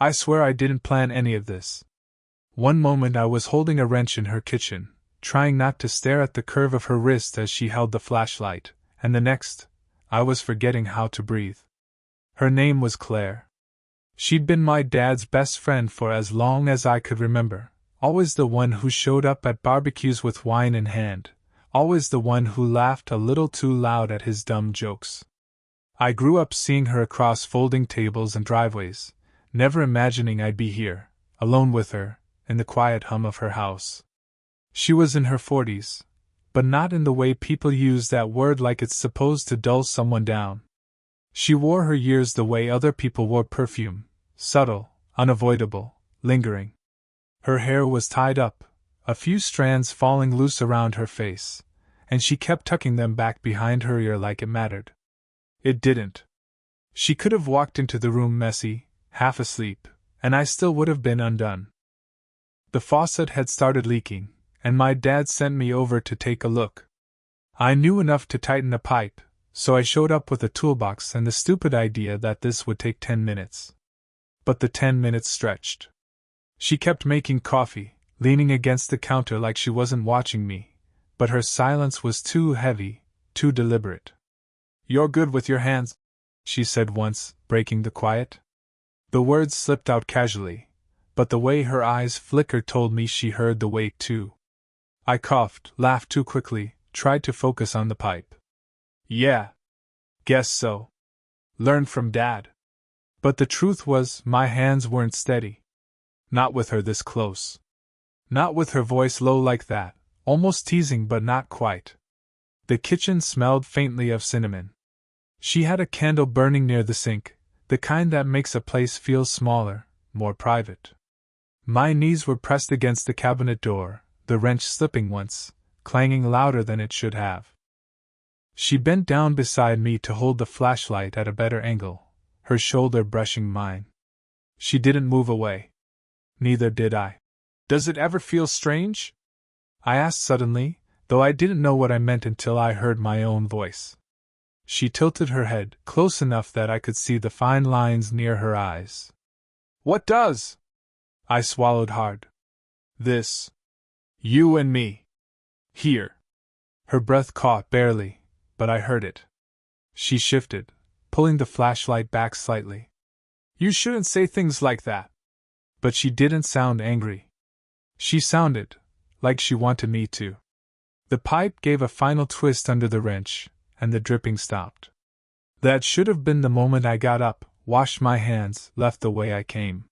I swear I didn't plan any of this. One moment I was holding a wrench in her kitchen, trying not to stare at the curve of her wrist as she held the flashlight, and the next, I was forgetting how to breathe. Her name was Claire. She'd been my dad's best friend for as long as I could remember, always the one who showed up at barbecues with wine in hand, always the one who laughed a little too loud at his dumb jokes. I grew up seeing her across folding tables and driveways, never imagining I'd be here, alone with her, in the quiet hum of her house. She was in her 40s, but not in the way people use that word like it's supposed to dull someone down. She wore her years the way other people wore perfume, subtle, unavoidable, lingering. Her hair was tied up, a few strands falling loose around her face, and she kept tucking them back behind her ear like it mattered. It didn't. She could have walked into the room messy, half asleep, and I still would have been undone. The faucet had started leaking, and my dad sent me over to take a look. I knew enough to tighten a pipe, so I showed up with a toolbox and the stupid idea that this would take 10 minutes. But the 10 minutes stretched. She kept making coffee, leaning against the counter like she wasn't watching me, but her silence was too heavy, too deliberate. "You're good with your hands," she said once, breaking the quiet. The words slipped out casually, but the way her eyes flickered told me she heard the weight too. I coughed, laughed too quickly, tried to focus on the pipe. "Yeah. Guess so. Learned from Dad." But the truth was, my hands weren't steady. Not with her this close. Not with her voice low like that, almost teasing but not quite. The kitchen smelled faintly of cinnamon. She had a candle burning near the sink, the kind that makes a place feel smaller, more private. My knees were pressed against the cabinet door, the wrench slipping once, clanging louder than it should have. She bent down beside me to hold the flashlight at a better angle, her shoulder brushing mine. She didn't move away. Neither did I. "Does it ever feel strange?" I asked suddenly, though I didn't know what I meant until I heard my own voice. She tilted her head, close enough that I could see the fine lines near her eyes. "What does?" I swallowed hard. "This. You and me. Here." Her breath caught barely, but I heard it. She shifted, pulling the flashlight back slightly. "You shouldn't say things like that." But she didn't sound angry. She sounded like she wanted me to. The pipe gave a final twist under the wrench, and the dripping stopped. That should have been the moment I got up, washed my hands, left the way I came.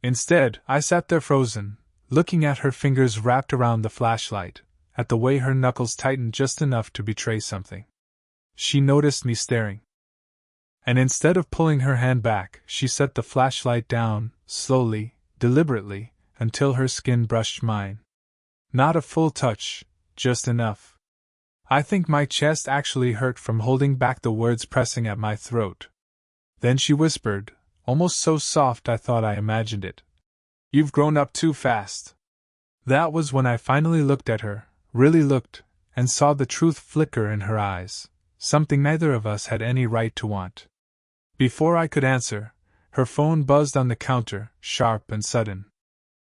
Instead, I sat there frozen, looking at her fingers wrapped around the flashlight, at the way her knuckles tightened just enough to betray something. She noticed me staring. And instead of pulling her hand back, she set the flashlight down, slowly, deliberately, until her skin brushed mine. Not a full touch, just enough. I think my chest actually hurt from holding back the words pressing at my throat. Then she whispered, almost so soft I thought I imagined it. "You've grown up too fast." That was when I finally looked at her, really looked, and saw the truth flicker in her eyes, something neither of us had any right to want. Before I could answer, her phone buzzed on the counter, sharp and sudden.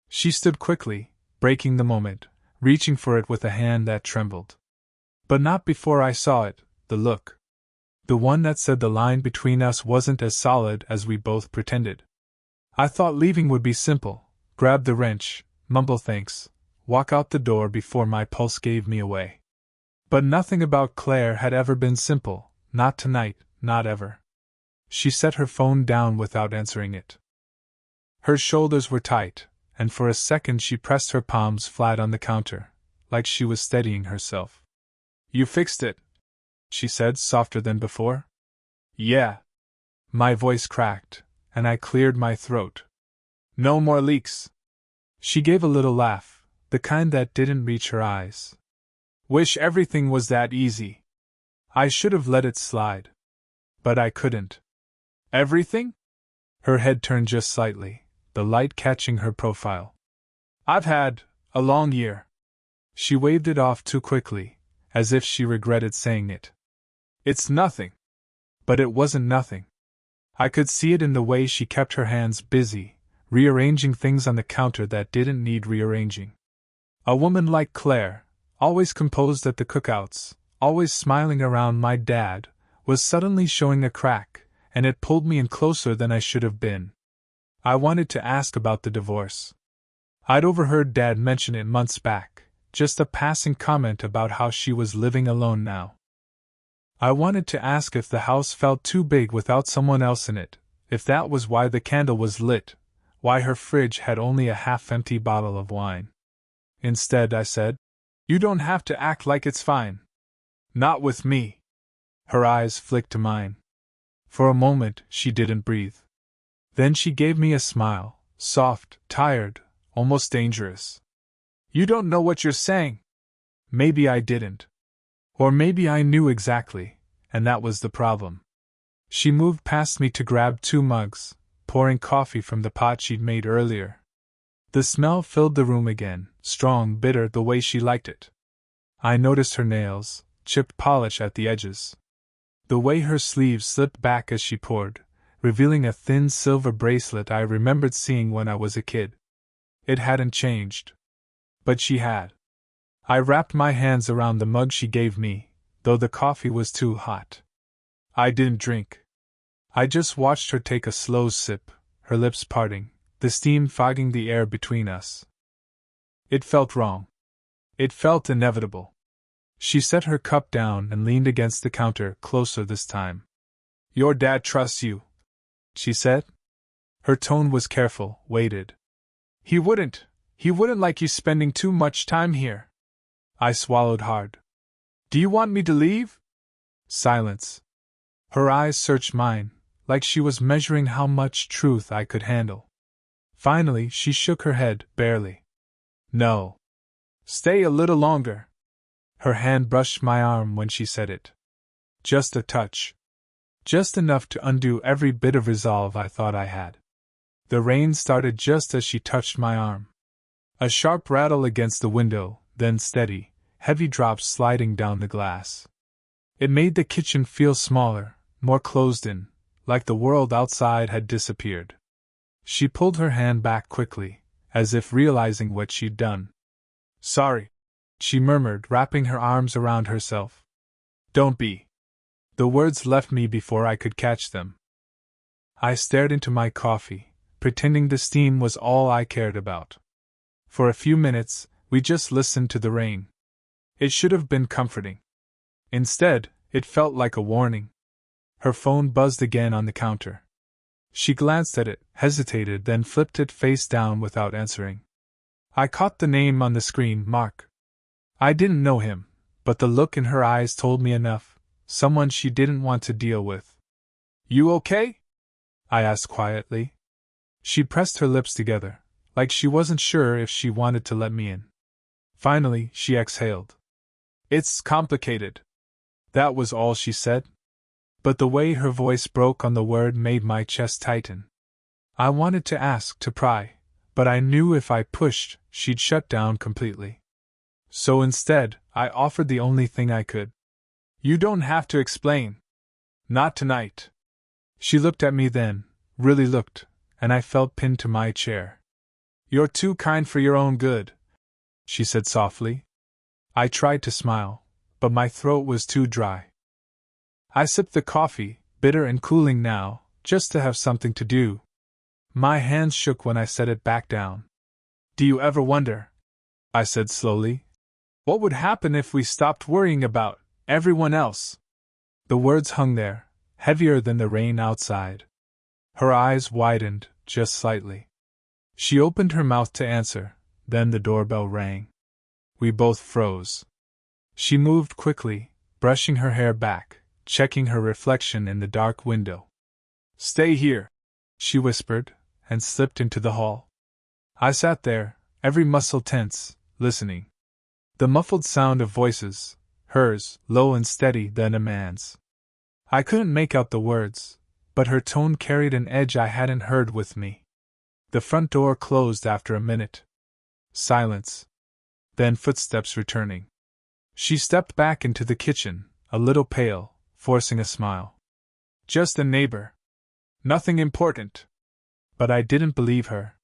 She stood quickly, breaking the moment, reaching for it with a hand that trembled. But not before I saw it, the look. The one that said the line between us wasn't as solid as we both pretended. I thought leaving would be simple, grab the wrench, mumble thanks, walk out the door before my pulse gave me away. But nothing about Claire had ever been simple, not tonight, not ever. She set her phone down without answering it. Her shoulders were tight, and for a second she pressed her palms flat on the counter, like she was steadying herself. "You fixed it," she said, softer than before. "Yeah." My voice cracked, and I cleared my throat. "No more leaks." She gave a little laugh, the kind that didn't reach her eyes. "Wish everything was that easy." I should have let it slide. But I couldn't. "Everything?" Her head turned just slightly, the light catching her profile. "I've had a long year." She waved it off too quickly, as if she regretted saying it. "It's nothing." But it wasn't nothing. I could see it in the way she kept her hands busy, rearranging things on the counter that didn't need rearranging. A woman like Claire, always composed at the cookouts, always smiling around my dad, was suddenly showing a crack, and it pulled me in closer than I should have been. I wanted to ask about the divorce. I'd overheard Dad mention it months back, just a passing comment about how she was living alone now. I wanted to ask if the house felt too big without someone else in it, if that was why the candle was lit, why her fridge had only a half-empty bottle of wine. Instead, I said, "You don't have to act like it's fine. Not with me." Her eyes flicked to mine. For a moment, she didn't breathe. Then she gave me a smile, soft, tired, almost dangerous. "You don't know what you're saying." Maybe I didn't. Or maybe I knew exactly, and that was the problem. She moved past me to grab 2 mugs, pouring coffee from the pot she'd made earlier. The smell filled the room again, strong, bitter, the way she liked it. I noticed her nails, chipped polish at the edges. The way her sleeves slipped back as she poured, revealing a thin silver bracelet I remembered seeing when I was a kid. It hadn't changed. But she had. I wrapped my hands around the mug she gave me, though the coffee was too hot. I didn't drink. I just watched her take a slow sip, her lips parting, the steam fogging the air between us. It felt wrong. It felt inevitable. She set her cup down and leaned against the counter, closer this time. "Your dad trusts you," she said. Her tone was careful, weighted. He wouldn't like you spending too much time here." I swallowed hard. "Do you want me to leave?" Silence. Her eyes searched mine, like she was measuring how much truth I could handle. Finally, she shook her head, barely. "No. Stay a little longer." Her hand brushed my arm when she said it. Just a touch. Just enough to undo every bit of resolve I thought I had. The rain started just as she touched my arm. A sharp rattle against the window, then steady, heavy drops sliding down the glass. It made the kitchen feel smaller, more closed in, like the world outside had disappeared. She pulled her hand back quickly, as if realizing what she'd done. "Sorry," she murmured, wrapping her arms around herself. "Don't be." The words left me before I could catch them. I stared into my coffee, pretending the steam was all I cared about. For a few minutes, we just listened to the rain. It should have been comforting. Instead, it felt like a warning. Her phone buzzed again on the counter. She glanced at it, hesitated, then flipped it face down without answering. I caught the name on the screen, Mark. I didn't know him, but the look in her eyes told me enough. Someone she didn't want to deal with. "You okay?" I asked quietly. She pressed her lips together, like she wasn't sure if she wanted to let me in. Finally, she exhaled. "It's complicated." That was all she said. But the way her voice broke on the word made my chest tighten. I wanted to ask, to pry, but I knew if I pushed, she'd shut down completely. So instead, I offered the only thing I could. "You don't have to explain. Not tonight." She looked at me then, really looked, and I felt pinned to my chair. "You're too kind for your own good," she said softly. I tried to smile, but my throat was too dry. I sipped the coffee, bitter and cooling now, just to have something to do. My hands shook when I set it back down. "Do you ever wonder," I said slowly, "what would happen if we stopped worrying about everyone else?" The words hung there, heavier than the rain outside. Her eyes widened, just slightly. She opened her mouth to answer, then the doorbell rang. We both froze. She moved quickly, brushing her hair back, checking her reflection in the dark window. "Stay here," she whispered, and slipped into the hall. I sat there, every muscle tense, listening. The muffled sound of voices, hers, low and steady, then a man's. I couldn't make out the words, but her tone carried an edge I hadn't heard with me. The front door closed after a minute. Silence. Then footsteps returning. She stepped back into the kitchen, a little pale, forcing a smile. "Just a neighbor. Nothing important." But I didn't believe her.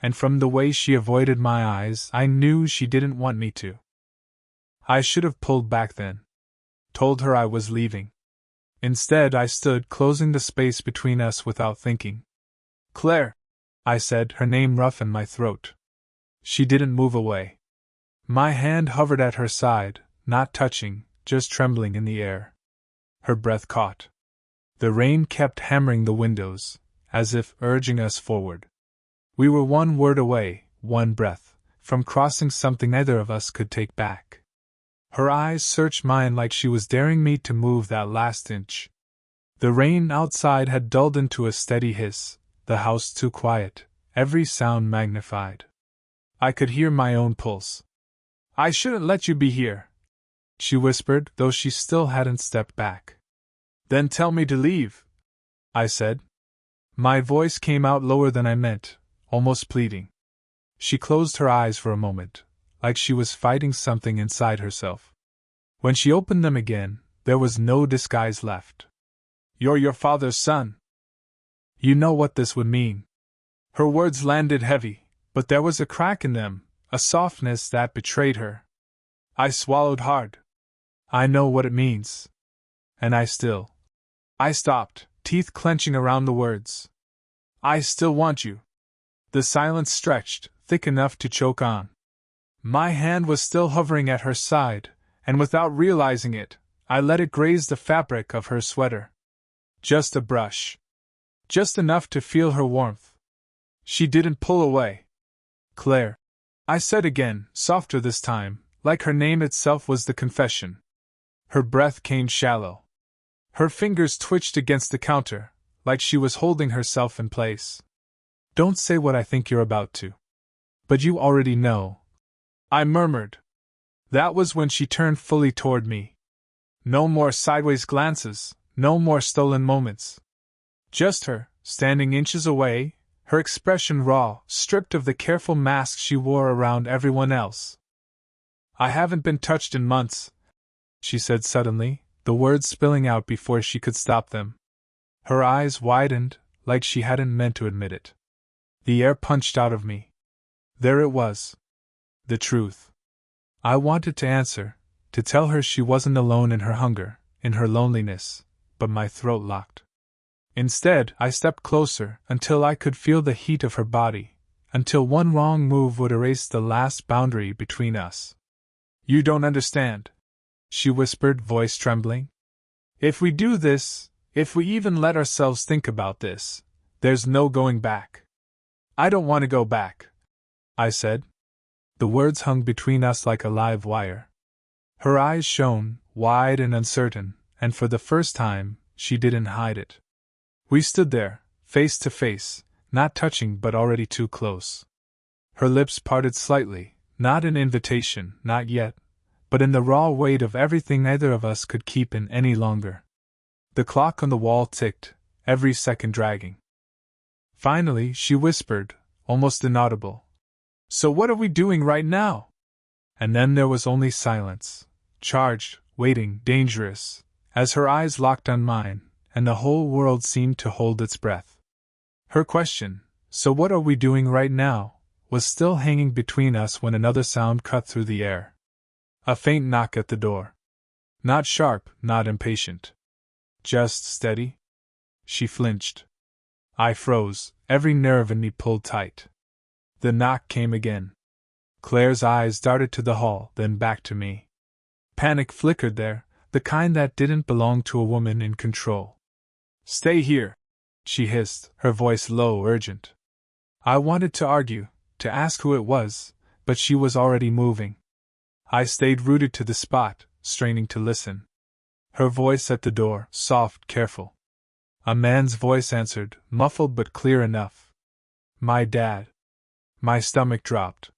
and from the way she avoided my eyes, I knew she didn't want me to. I should have pulled back then. Told her I was leaving. Instead, I stood closing the space between us without thinking. "Claire," I said, her name rough in my throat. She didn't move away. My hand hovered at her side, not touching, just trembling in the air. Her breath caught. The rain kept hammering the windows, as if urging us forward. We were one word away, one breath, from crossing something neither of us could take back. Her eyes searched mine like she was daring me to move that last inch. The rain outside had dulled into a steady hiss, the house too quiet, every sound magnified. I could hear my own pulse. "I shouldn't let you be here," she whispered, though she still hadn't stepped back. "Then tell me to leave," I said. My voice came out lower than I meant, almost pleading. She closed her eyes for a moment, like she was fighting something inside herself. When she opened them again, there was no disguise left. "You're your father's son. You know what this would mean." Her words landed heavy, but there was a crack in them, a softness that betrayed her. I swallowed hard. "I know what it means." And I stopped, teeth clenching around the words. "I still want you." The silence stretched, thick enough to choke on. My hand was still hovering at her side, and without realizing it, I let it graze the fabric of her sweater. Just a brush. Just enough to feel her warmth. She didn't pull away. "Claire," I said again, softer this time, like her name itself was the confession. Her breath came shallow. Her fingers twitched against the counter, like she was holding herself in place. "Don't say what I think you're about to." "But you already know," I murmured. That was when she turned fully toward me. No more sideways glances, no more stolen moments. Just her, standing inches away, her expression raw, stripped of the careful mask she wore around everyone else. "I haven't been touched in months," she said suddenly, the words spilling out before she could stop them. Her eyes widened, like she hadn't meant to admit it. The air punched out of me. There it was. The truth. I wanted to answer, to tell her she wasn't alone in her hunger, in her loneliness, but my throat locked. Instead, I stepped closer until I could feel the heat of her body, until one wrong move would erase the last boundary between us. "You don't understand," she whispered, voice trembling. "If we do this, if we even let ourselves think about this, there's no going back." "I don't want to go back," I said. The words hung between us like a live wire. Her eyes shone, wide and uncertain, and for the first time, she didn't hide it. We stood there, face to face, not touching but already too close. Her lips parted slightly, not in invitation, not yet, but in the raw weight of everything neither of us could keep in any longer. The clock on the wall ticked, every second dragging. Finally, she whispered, almost inaudible, "So what are we doing right now?" And then there was only silence, charged, waiting, dangerous, as her eyes locked on mine, and the whole world seemed to hold its breath. Her question, "So what are we doing right now?" was still hanging between us when another sound cut through the air. A faint knock at the door. Not sharp, not impatient. Just steady. She flinched. I froze, every nerve in me pulled tight. The knock came again. Claire's eyes darted to the hall, then back to me. Panic flickered there, the kind that didn't belong to a woman in control. "Stay here," she hissed, her voice low, urgent. I wanted to argue, to ask who it was, but she was already moving. I stayed rooted to the spot, straining to listen. Her voice at the door, soft, careful. A man's voice answered, muffled but clear enough. "My dad." My stomach dropped.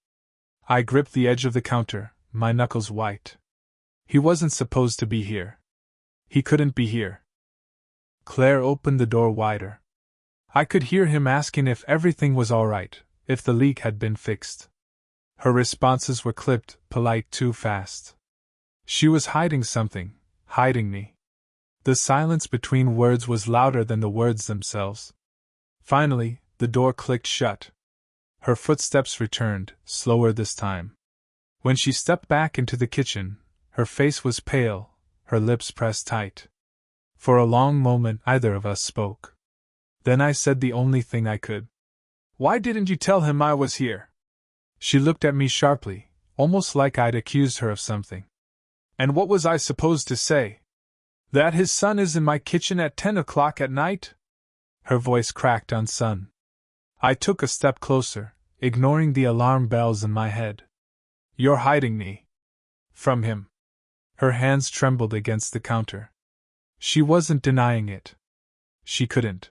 I gripped the edge of the counter, my knuckles white. He wasn't supposed to be here. He couldn't be here. Claire opened the door wider. I could hear him asking if everything was all right, if the leak had been fixed. Her responses were clipped, polite, too fast. She was hiding something, hiding me. The silence between words was louder than the words themselves. Finally, the door clicked shut. Her footsteps returned, slower this time. When she stepped back into the kitchen, her face was pale, her lips pressed tight. For a long moment neither of us spoke. Then I said the only thing I could. "Why didn't you tell him I was here?" She looked at me sharply, almost like I'd accused her of something. "And what was I supposed to say? That his son is in my kitchen at 10 o'clock at night?" Her voice cracked on son. I took a step closer, ignoring the alarm bells in my head. "You're hiding me from him." Her hands trembled against the counter. She wasn't denying it. She couldn't.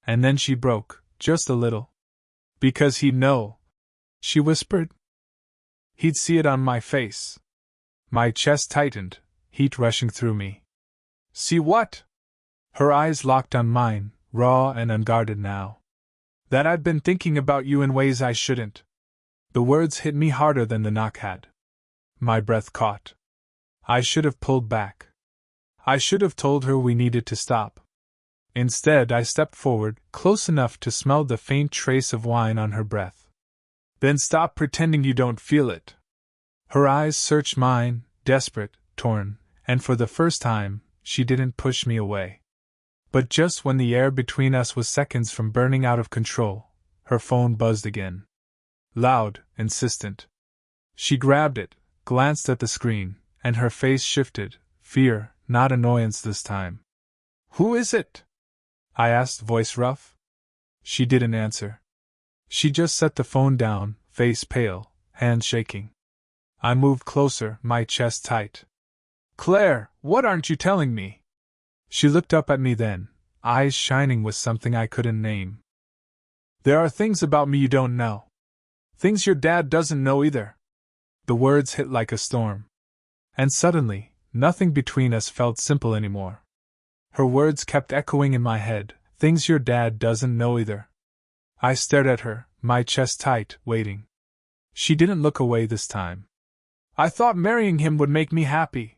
And then she broke, just a little. "Because he'd know," she whispered. "He'd see it on my face." My chest tightened, heat rushing through me. "See what?" Her eyes locked on mine, raw and unguarded now. "That I'd been thinking about you in ways I shouldn't." The words hit me harder than the knock had. My breath caught. I should have pulled back. I should have told her we needed to stop. Instead, I stepped forward, close enough to smell the faint trace of wine on her breath. "Then stop pretending you don't feel it." Her eyes searched mine, desperate, torn, and for the first time, she didn't push me away. But just when the air between us was seconds from burning out of control, her phone buzzed again. Loud, insistent. She grabbed it, glanced at the screen, and her face shifted, fear, not annoyance this time. "Who is it?" I asked, voice rough. She didn't answer. She just set the phone down, face pale, hands shaking. I moved closer, my chest tight. "Claire, what aren't you telling me?" She looked up at me then, eyes shining with something I couldn't name. "There are things about me you don't know. Things your dad doesn't know either." The words hit like a storm. And suddenly, nothing between us felt simple anymore. Her words kept echoing in my head, "Things your dad doesn't know either." I stared at her, my chest tight, waiting. She didn't look away this time. "I thought marrying him would make me happy,"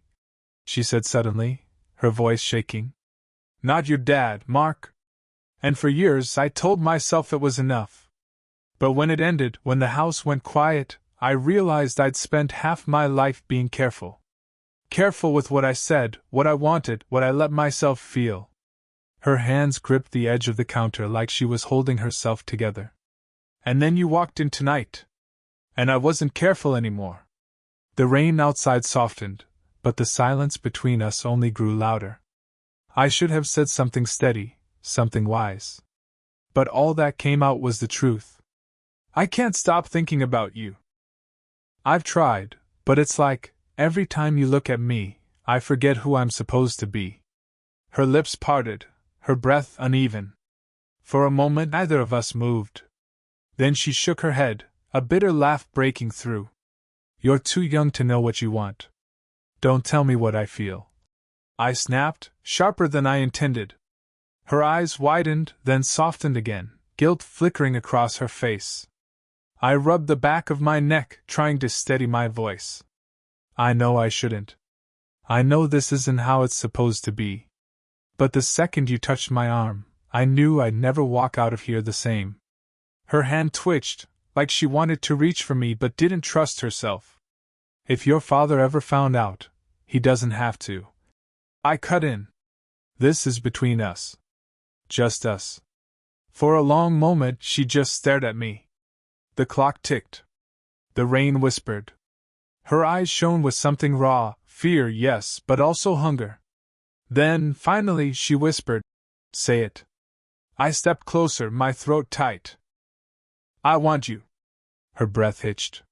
she said suddenly, her voice shaking. "Not your dad, Mark. And for years I told myself it was enough. But when it ended, when the house went quiet, I realized I'd spent half my life being careful. Careful with what I said, what I wanted, what I let myself feel." Her hands gripped the edge of the counter like she was holding herself together. "And then you walked in tonight. And I wasn't careful anymore." The rain outside softened, but the silence between us only grew louder. I should have said something steady, something wise. But all that came out was the truth. "I can't stop thinking about you. I've tried, but it's like, every time you look at me, I forget who I'm supposed to be." Her lips parted, her breath uneven. For a moment neither of us moved. Then she shook her head, a bitter laugh breaking through. "You're too young to know what you want. Don't tell me what I feel." I snapped, sharper than I intended. Her eyes widened, then softened again, guilt flickering across her face. I rubbed the back of my neck, trying to steady my voice. "I know I shouldn't. I know this isn't how it's supposed to be. But the second you touched my arm, I knew I'd never walk out of here the same." Her hand twitched, like she wanted to reach for me but didn't trust herself. "If your father ever found out, he doesn't have to." I cut in. "This is between us. Just us." For a long moment she just stared at me. The clock ticked. The rain whispered. Her eyes shone with something raw, fear, yes, but also hunger. Then, finally, she whispered, "Say it." I stepped closer, my throat tight. "I want you." Her breath hitched.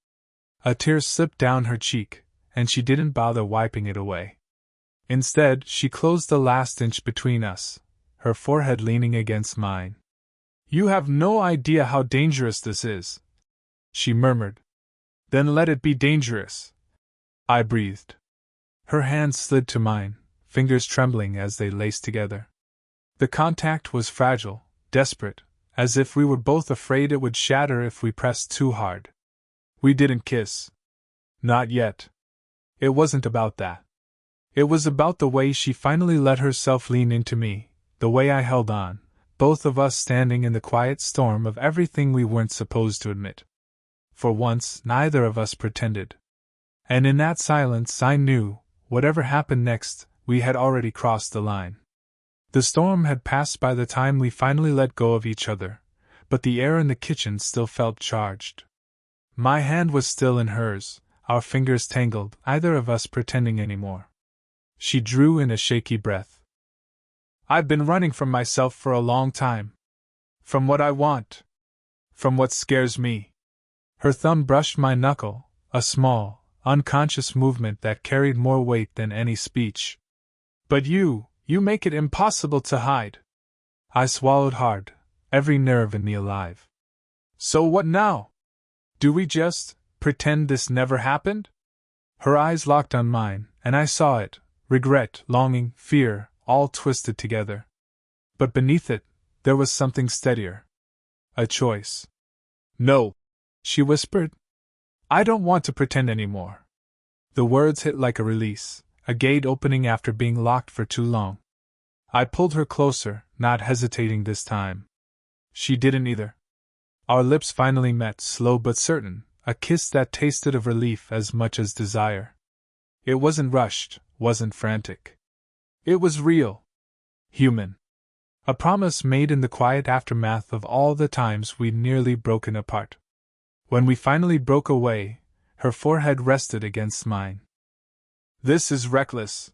A tear slipped down her cheek, and she didn't bother wiping it away. Instead, she closed the last inch between us, her forehead leaning against mine. "You have no idea how dangerous this is," she murmured. "Then let it be dangerous," I breathed. Her hands slid to mine, fingers trembling as they laced together. The contact was fragile, desperate, as if we were both afraid it would shatter if we pressed too hard. We didn't kiss. Not yet. It wasn't about that. It was about the way she finally let herself lean into me, the way I held on, both of us standing in the quiet storm of everything we weren't supposed to admit. For once, neither of us pretended. And in that silence, I knew, whatever happened next, we had already crossed the line. The storm had passed by the time we finally let go of each other, but the air in the kitchen still felt charged. My hand was still in hers, our fingers tangled, neither of us pretending anymore. She drew in a shaky breath. I've been running from myself for a long time. From what I want. From what scares me. Her thumb brushed my knuckle, a small, unconscious movement that carried more weight than any speech. But you make it impossible to hide. I swallowed hard, every nerve in me alive. So what now? Do we just pretend this never happened? Her eyes locked on mine, and I saw it, regret, longing, fear, all twisted together. But beneath it, there was something steadier. A choice. No, she whispered. I don't want to pretend anymore. The words hit like a release, a gate opening after being locked for too long. I pulled her closer, not hesitating this time. She didn't either. Our lips finally met, slow but certain, a kiss that tasted of relief as much as desire. It wasn't rushed, wasn't frantic. It was real. Human. A promise made in the quiet aftermath of all the times we'd nearly broken apart. When we finally broke away, her forehead rested against mine. This is reckless,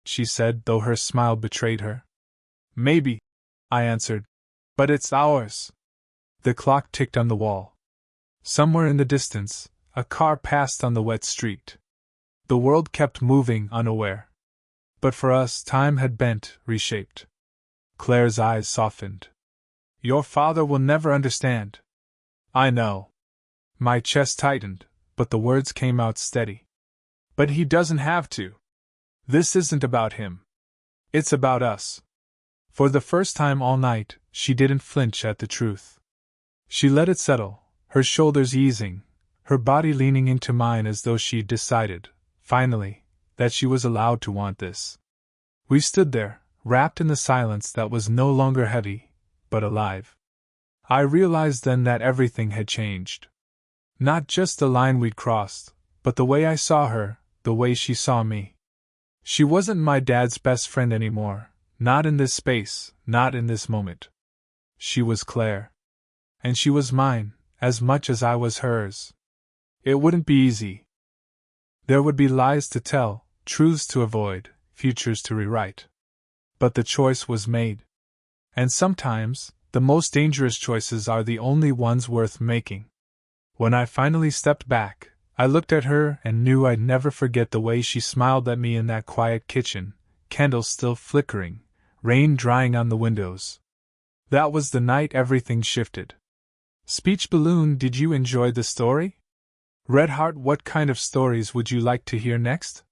she said, though her smile betrayed her. Maybe, I answered, but it's ours. The clock ticked on the wall. Somewhere in the distance, a car passed on the wet street. The world kept moving, unaware. But for us, time had bent, reshaped. Claire's eyes softened. Your father will never understand. I know. My chest tightened, but the words came out steady. But he doesn't have to. This isn't about him. It's about us. For the first time all night, she didn't flinch at the truth. She let it settle, her shoulders easing, her body leaning into mine as though she'd decided, finally, that she was allowed to want this. We stood there, wrapped in the silence that was no longer heavy, but alive. I realized then that everything had changed. Not just the line we'd crossed, but the way I saw her, the way she saw me. She wasn't my dad's best friend anymore, not in this space, not in this moment. She was Claire. And she was mine, as much as I was hers. It wouldn't be easy. There would be lies to tell, truths to avoid, futures to rewrite. But the choice was made. And sometimes, the most dangerous choices are the only ones worth making. When I finally stepped back, I looked at her and knew I'd never forget the way she smiled at me in that quiet kitchen, candles still flickering, rain drying on the windows. That was the night everything shifted. Speech Balloon, did you enjoy the story? Redheart, what kind of stories would you like to hear next?